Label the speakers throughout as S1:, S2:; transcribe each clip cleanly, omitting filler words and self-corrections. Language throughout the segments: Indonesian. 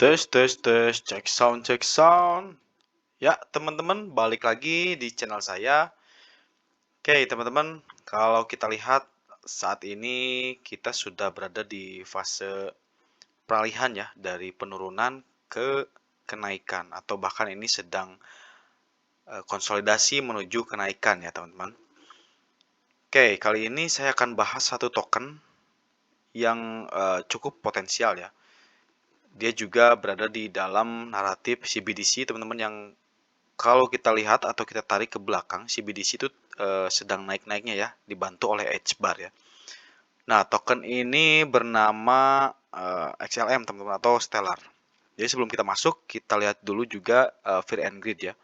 S1: Tes, tes, tes, cek sound, cek sound. Ya, teman-teman, balik lagi di channel saya. Oke, teman-teman, kalau kita lihat saat ini kita sudah berada di fase peralihan ya, dari penurunan ke kenaikan, atau bahkan ini sedang konsolidasi menuju kenaikan ya, teman-teman. Oke, kali ini saya akan bahas satu token yang cukup potensial ya. Dia juga berada di dalam naratif CBDC, teman-teman, yang kalau kita lihat atau kita tarik ke belakang, CBDC itu sedang naik-naiknya ya, dibantu oleh H-bar ya. Nah, token ini bernama XLM, teman-teman, atau Stellar. Jadi sebelum kita masuk, kita lihat dulu juga Fear and Greed ya.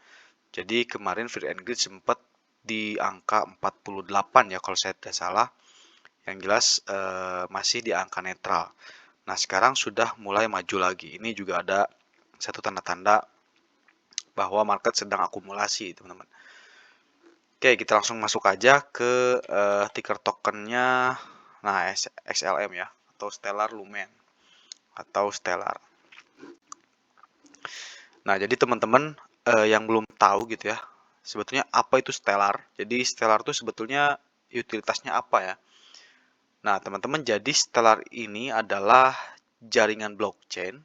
S1: Jadi kemarin Fear and Greed sempat di angka 48 ya kalau saya tidak salah. Yang jelas masih di angka netral. Nah, sekarang sudah mulai maju lagi. Ini juga ada satu tanda-tanda bahwa market sedang akumulasi, teman-teman. Oke, kita langsung masuk aja ke ticker tokennya. Nah, XLM ya, atau Stellar Lumen, atau Stellar. Nah, jadi teman-teman yang belum tahu gitu ya, sebetulnya apa itu Stellar. Jadi Stellar itu sebetulnya utilitasnya apa ya? Nah, teman-teman, jadi Stellar ini adalah jaringan blockchain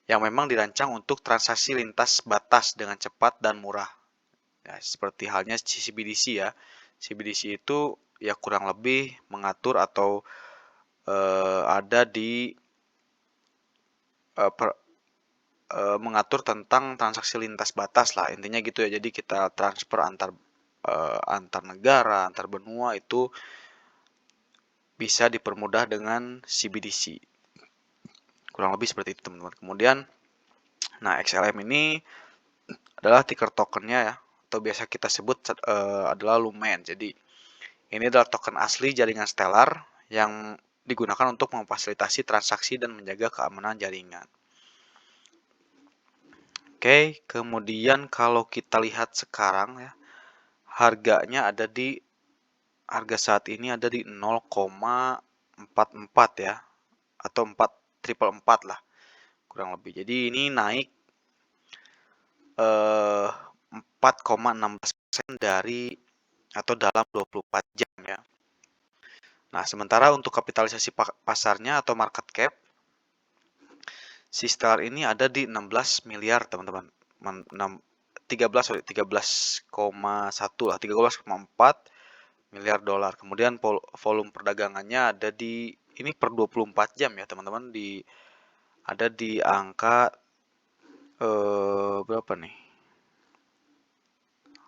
S1: yang memang dirancang untuk transaksi lintas batas dengan cepat dan murah. Ya, seperti halnya CBDC ya. CBDC itu ya kurang lebih mengatur atau ada di mengatur tentang transaksi lintas batas lah, intinya gitu ya. Jadi kita transfer antar negara, antar benua itu bisa dipermudah dengan CBDC. Kurang lebih seperti itu, teman-teman. Kemudian, nah, XLM ini adalah ticker tokennya ya, atau biasa kita sebut adalah Lumen. Jadi ini adalah token asli jaringan Stellar yang digunakan untuk memfasilitasi transaksi dan menjaga keamanan jaringan. Oke, kemudian kalau kita lihat sekarang ya, harga saat ini ada di 0,44 ya, atau 4,444 lah kurang lebih. Jadi ini naik 4,16% dari atau dalam 24 jam ya. Nah, sementara untuk kapitalisasi pasarnya atau market cap, si Stellar ini ada di 16 miliar, teman-teman. 13,1 lah, 13,4 miliar dolar. Kemudian volume perdagangannya ada di ini per 24 jam ya, teman-teman, ada di angka berapa nih?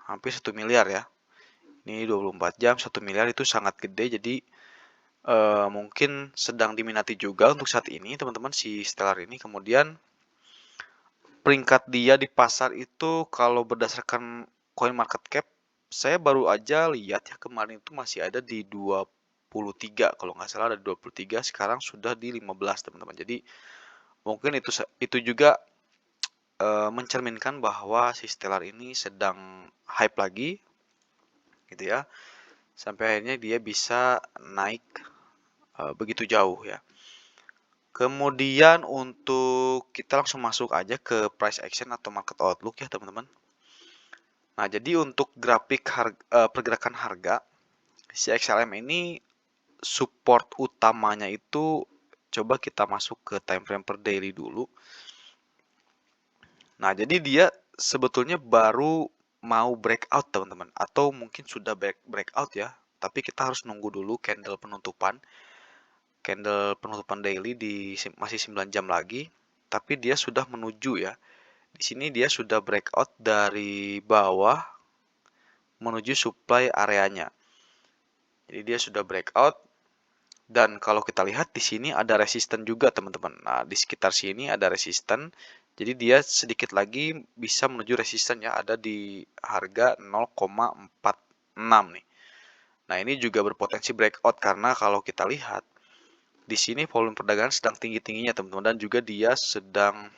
S1: Hampir 1 miliar ya. Ini 24 jam 1 miliar itu sangat gede, jadi mungkin sedang diminati juga untuk saat ini, teman-teman, si Stellar ini. Kemudian peringkat dia di pasar itu kalau berdasarkan coin market cap, saya baru aja lihat ya kemarin itu masih ada di 23, kalau nggak salah ada 23, sekarang sudah di 15, teman-teman. Jadi mungkin itu juga mencerminkan bahwa si Stellar ini sedang hype lagi gitu ya, sampai akhirnya dia bisa naik begitu jauh ya. Kemudian untuk kita langsung masuk aja ke price action atau market outlook ya, teman-teman. Nah, jadi untuk grafik pergerakan harga, si XLM ini support utamanya itu coba kita masuk ke time frame per daily dulu. Nah, jadi dia sebetulnya baru mau breakout, teman-teman, atau mungkin sudah breakout ya, tapi kita harus nunggu dulu candle penutupan daily masih 9 jam lagi, tapi dia sudah menuju ya. Di sini dia sudah breakout dari bawah menuju supply areanya. Jadi dia sudah breakout, dan kalau kita lihat di sini ada resisten juga, teman-teman. Nah, di sekitar sini ada resisten. Jadi dia sedikit lagi bisa menuju resisten ya, ada di harga 0,46 nih. Nah, ini juga berpotensi breakout karena kalau kita lihat di sini volume perdagangan sedang tinggi-tingginya, teman-teman, dan juga dia sedang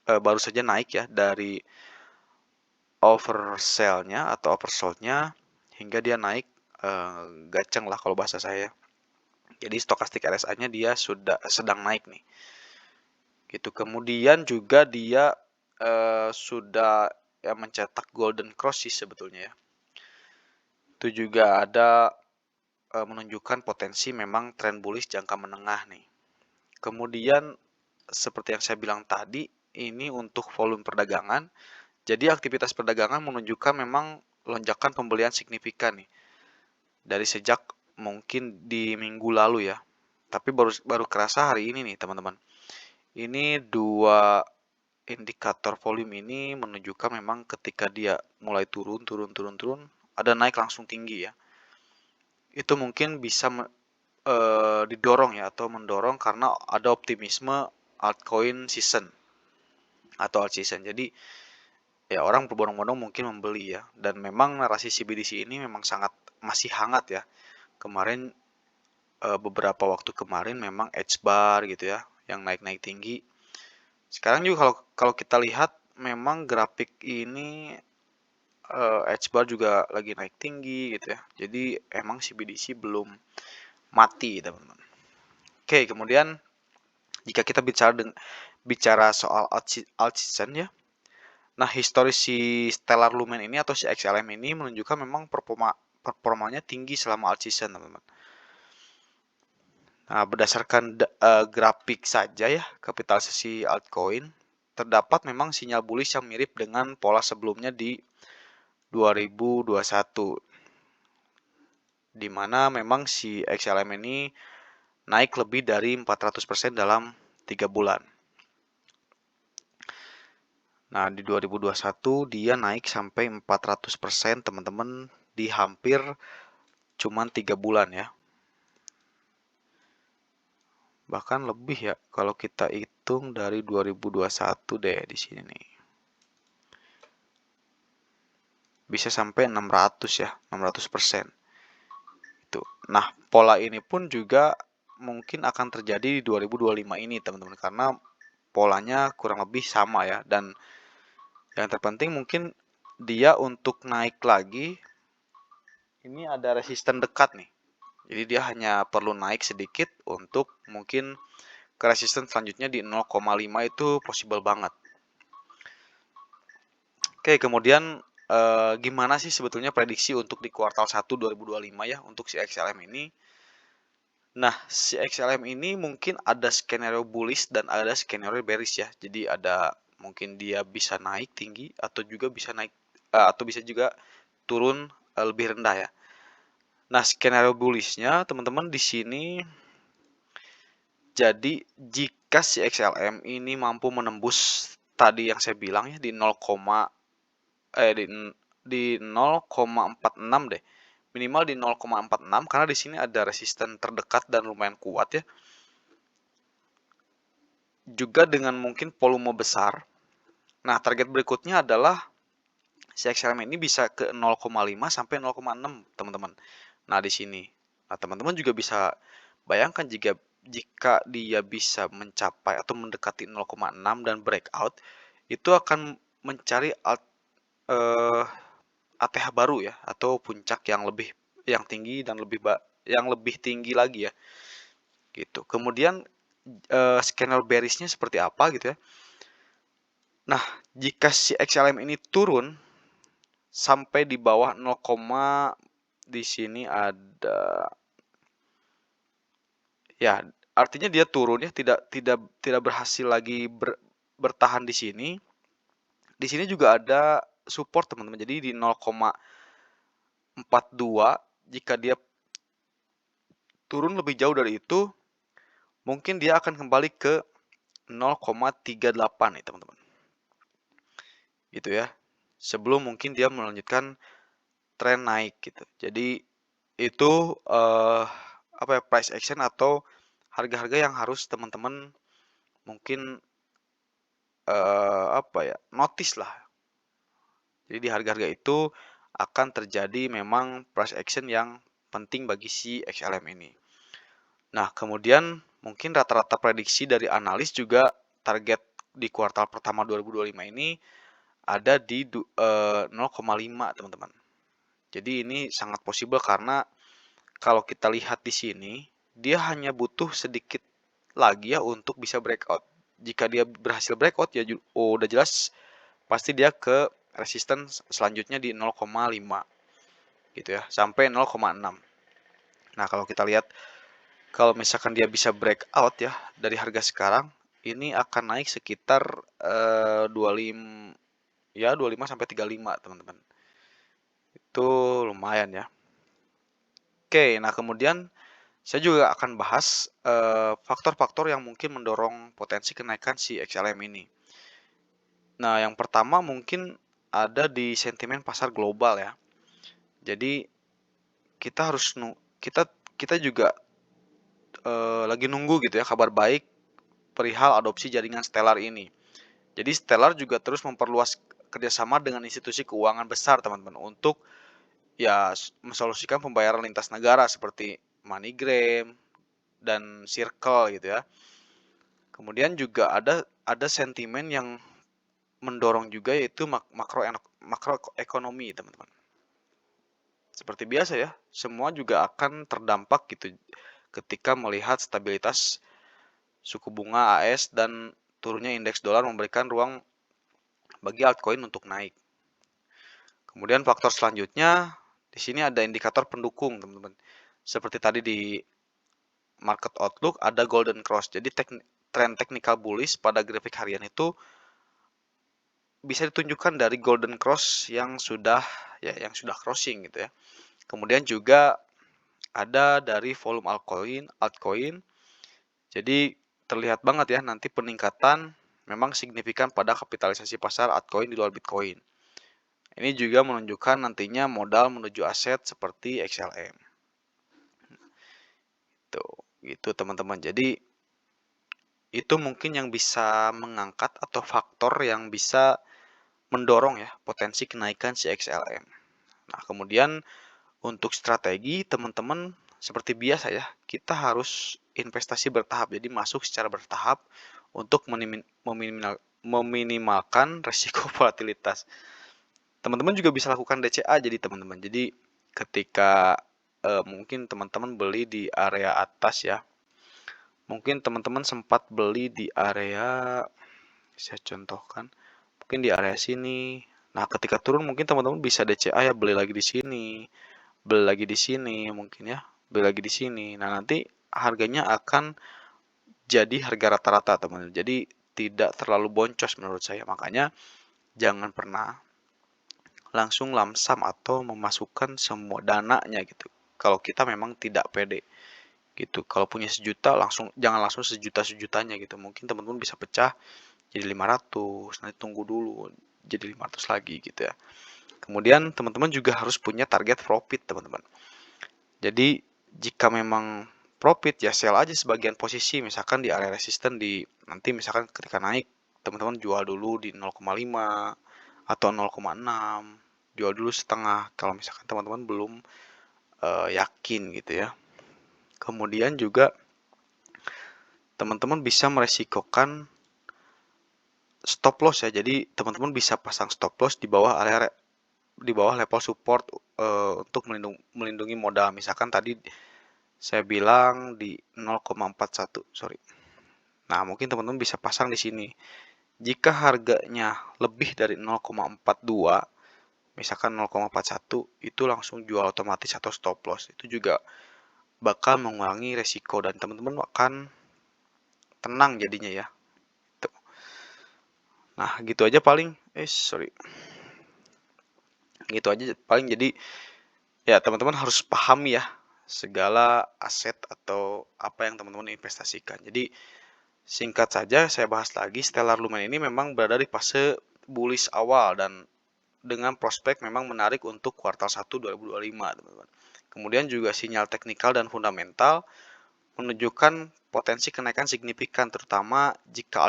S1: baru saja naik ya dari oversell-nya atau oversold-nya hingga dia naik gaceng lah kalau bahasa saya. Jadi stokastik RSI-nya dia sudah sedang naik nih. gitu. Kemudian juga dia sudah ya mencetak golden cross sih sebetulnya ya. Itu juga ada menunjukkan potensi memang tren bullish jangka menengah nih. Kemudian seperti yang saya bilang tadi, ini untuk volume perdagangan. Jadi aktivitas perdagangan menunjukkan memang lonjakan pembelian signifikan nih. Dari sejak mungkin di minggu lalu ya. Tapi baru kerasa hari ini nih teman-teman. Ini dua indikator volume ini menunjukkan memang ketika dia mulai turun, ada naik langsung tinggi ya. Itu mungkin bisa didorong ya atau mendorong karena ada optimisme altcoin season atau alt season. Jadi ya orang berbondong-bondong mungkin membeli ya. Dan memang narasi CBDC ini memang sangat masih hangat ya. Kemarin beberapa waktu kemarin memang edge bar gitu ya yang naik-naik tinggi. Sekarang juga kalau kita lihat memang grafik ini edge bar juga lagi naik tinggi gitu ya. Jadi emang CBDC belum mati teman-teman. Oke, kemudian jika kita bicara soal alt season ya. Nah, historis si Stellar Lumen ini atau si XLM ini menunjukkan memang performanya tinggi selama alt season teman-teman. Nah, berdasarkan grafik saja ya, kapitalisasi altcoin, terdapat memang sinyal bullish yang mirip dengan pola sebelumnya di 2021. Di mana memang si XLM ini naik lebih dari 400% dalam 3 bulan. Nah, di 2021 dia naik sampai 400% teman-teman di hampir cuman 3 bulan ya. Bahkan lebih ya kalau kita hitung dari 2021 deh di sini nih. Bisa sampai 600 ya, 600%. Itu. Nah, pola ini pun juga mungkin akan terjadi di 2025 ini, teman-teman, karena polanya kurang lebih sama ya. Dan yang terpenting mungkin dia untuk naik lagi ini ada resisten dekat nih. Jadi dia hanya perlu naik sedikit untuk mungkin ke resisten selanjutnya di 0,5 itu possible banget. Oke, kemudian gimana sih sebetulnya prediksi untuk di kuartal 1 2025 ya untuk si XLM ini? Nah, si XLM ini mungkin ada skenario bullish dan ada skenario bearish ya. Jadi ada mungkin dia bisa naik tinggi atau juga bisa naik atau bisa juga turun lebih rendah ya. Nah, skenario bullishnya teman-teman di sini jadi jika si XLM ini mampu menembus tadi yang saya bilang ya di 0, di 0,46 deh. Minimal di 0,46 karena di sini ada resisten terdekat dan lumayan kuat ya. Juga dengan mungkin volume besar. Nah, target berikutnya adalah si XLM ini bisa ke 0,5 sampai 0,6, teman-teman. Nah, di sini. Nah, teman-teman juga bisa bayangkan jika dia bisa mencapai atau mendekati 0,6 dan breakout, itu akan mencari ATH baru ya atau puncak yang tinggi dan lebih tinggi lagi ya. Gitu. Kemudian skenario bearishnya seperti apa gitu ya. Nah, jika si XLM ini turun sampai di bawah 0, di sini ada ya, artinya dia turun ya, tidak berhasil lagi bertahan di sini. Di sini juga ada support teman-teman. Jadi di 0,42 jika dia turun lebih jauh dari itu, mungkin dia akan kembali ke 0,38 nih teman-teman. Gitu ya. Sebelum mungkin dia melanjutkan tren naik gitu. Jadi itu price action atau harga-harga yang harus teman-teman mungkin notice lah. Jadi di harga-harga itu akan terjadi memang price action yang penting bagi si XLM ini. Nah, kemudian mungkin rata-rata prediksi dari analis juga target di kuartal pertama 2025 ini ada di 0,5 teman-teman. Jadi ini sangat possible karena kalau kita lihat di sini dia hanya butuh sedikit lagi ya untuk bisa breakout jika dia berhasil breakout ya udah jelas pasti dia ke resistance selanjutnya di 0,5 gitu ya, sampai 0,6. Nah, kalau kita lihat kalau misalkan dia bisa breakout ya dari harga sekarang, ini akan naik sekitar 25 ya 25 sampai 35, teman-teman. Itu lumayan ya. Oke, nah kemudian saya juga akan bahas faktor-faktor yang mungkin mendorong potensi kenaikan si XLM ini. Nah, yang pertama mungkin ada di sentimen pasar global ya. Jadi kita harus kita kita juga lagi nunggu gitu ya kabar baik perihal adopsi jaringan Stellar ini. Jadi Stellar juga terus memperluas kerjasama dengan institusi keuangan besar, teman-teman, untuk ya mensolusikan pembayaran lintas negara seperti MoneyGram dan Circle gitu ya. Kemudian juga ada sentimen yang mendorong juga yaitu makroekonomi, teman-teman. Seperti biasa ya, semua juga akan terdampak gitu ketika melihat stabilitas suku bunga AS dan turunnya indeks dolar memberikan ruang bagi altcoin untuk naik. Kemudian faktor selanjutnya di sini ada indikator pendukung, teman-teman. Seperti tadi di market outlook ada golden cross. Jadi tren technical bullish pada grafik harian itu bisa ditunjukkan dari golden cross yang sudah crossing gitu ya. Kemudian juga ada dari volume altcoin. Jadi terlihat banget ya nanti peningkatan memang signifikan pada kapitalisasi pasar altcoin di luar Bitcoin. Ini juga menunjukkan nantinya modal menuju aset seperti XLM. Tuh, gitu teman-teman. Jadi itu mungkin yang bisa mengangkat atau faktor yang bisa mendorong ya potensi kenaikan si XLM. Nah, kemudian untuk strategi teman-teman seperti biasa ya, kita harus investasi bertahap. Jadi masuk secara bertahap untuk meminimalkan resiko volatilitas. Teman-teman juga bisa lakukan DCA jadi teman-teman. Jadi ketika mungkin teman-teman beli di area atas ya. Mungkin teman-teman sempat beli di area, saya contohkan, mungkin di area sini. Nah, ketika turun mungkin teman-teman bisa DCA ya, beli lagi di sini, beli lagi di sini mungkin ya, beli lagi di sini. Nah, nanti harganya akan jadi harga rata-rata, teman-teman. Jadi tidak terlalu boncos menurut saya. Makanya jangan pernah langsung lamsam atau memasukkan semua dananya gitu. Kalau kita memang tidak pede gitu. Kalau punya sejuta jangan langsung sejuta-sejutanya gitu. Mungkin teman-teman bisa pecah jadi 500, nanti tunggu dulu jadi 500 lagi gitu ya. Kemudian teman-teman juga harus punya target profit, teman-teman. Jadi jika memang profit ya sell aja sebagian posisi, misalkan di area resisten nanti misalkan ketika naik teman-teman jual dulu di 0,5 atau 0,6, jual dulu setengah kalau misalkan teman-teman belum yakin gitu ya. Kemudian juga teman-teman bisa meresikokan stop loss ya. Jadi teman-teman bisa pasang stop loss di bawah level support untuk melindungi modal. Misalkan tadi saya bilang di 0,41, sorry. Nah, mungkin teman-teman bisa pasang di sini. Jika harganya lebih dari 0,42, misalkan 0,41, itu langsung jual otomatis atau stop loss. Itu juga bakal mengurangi resiko dan teman-teman akan tenang jadinya ya. Tuh. Nah, gitu aja paling. Sorry. Gitu aja paling. Jadi ya teman-teman harus pahami ya segala aset atau apa yang teman-teman investasikan. Jadi singkat saja saya bahas lagi, Stellar Lumen ini memang berada di fase bullish awal dan dengan prospek memang menarik untuk kuartal 1 2025, teman-teman. Kemudian juga sinyal teknikal dan fundamental menunjukkan potensi kenaikan signifikan terutama jika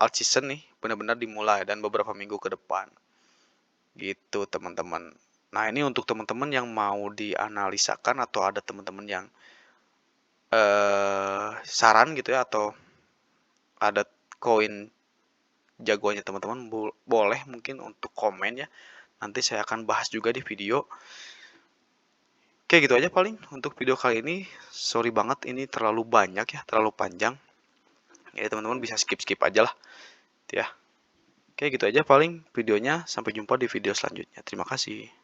S1: alt season nih benar-benar dimulai dan beberapa minggu ke depan. Gitu, teman-teman. Nah, ini untuk teman-teman yang mau dianalisakan atau ada teman-teman yang saran gitu ya atau ada koin jagoannya teman-teman boleh mungkin untuk komen ya. Nanti saya akan bahas juga di video. Oke, gitu aja paling untuk video kali ini. Sorry banget ini terlalu banyak ya, terlalu panjang. Ya teman-teman bisa skip-skip aja lah, ya. Oke gitu aja paling videonya, sampai jumpa di video selanjutnya. Terima kasih.